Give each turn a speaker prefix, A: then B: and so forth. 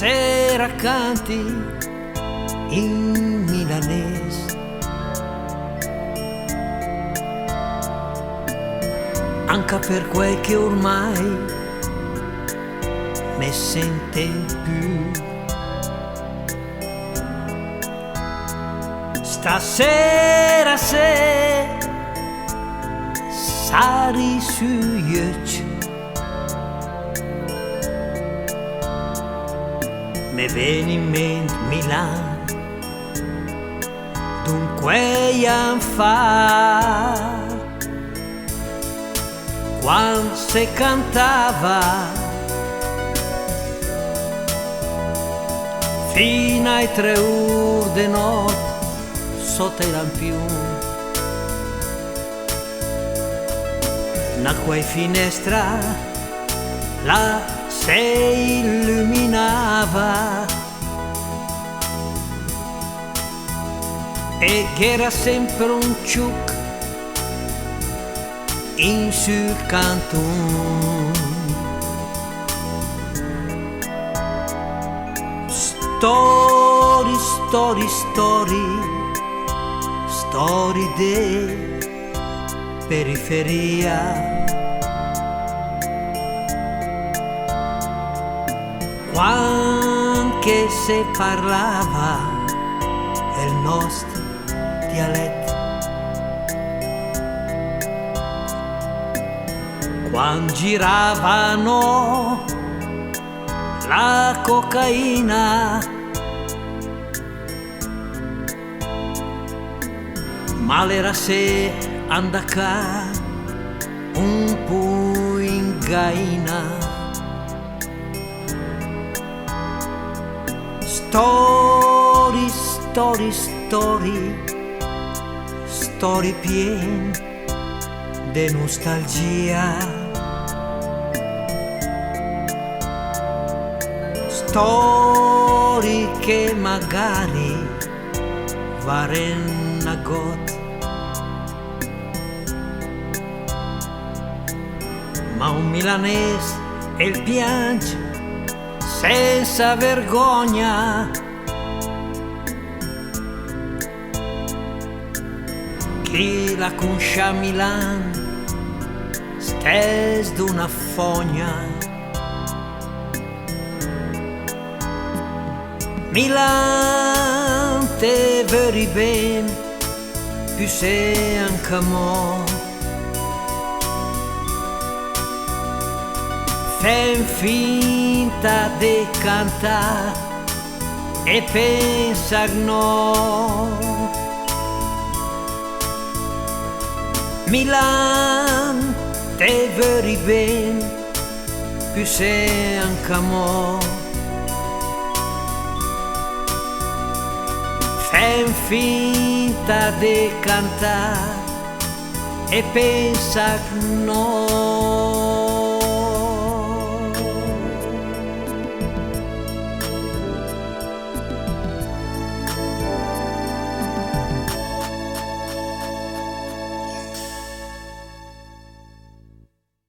A: stasera canti in milanese, anche per quel che ormai ne sente più. Stasera se sali su Götz mi viene in mente Milan dunque anni fa, quando si cantava fino ai 3 ore di notte sotto i lampioni. Da quei finestra la si illuminava e che era sempre un ciuc in sul canton. Story, story, story, story de periferia, quando che se parlava il nostro dialetto, quando giravano la cocaina, ma l'era se andacà un po' in gaina. Story, story, story, story piene di nostalgia, story che magari varen a got, ma un milanese e il piange senza vergogna, chi la conosce a Milan stes d'una fogna. Milan te veri ben più se anche mo, fai finta di cantare e pensa no. Milan te veri ben più se anche mo, fai finta di cantare e pensa no.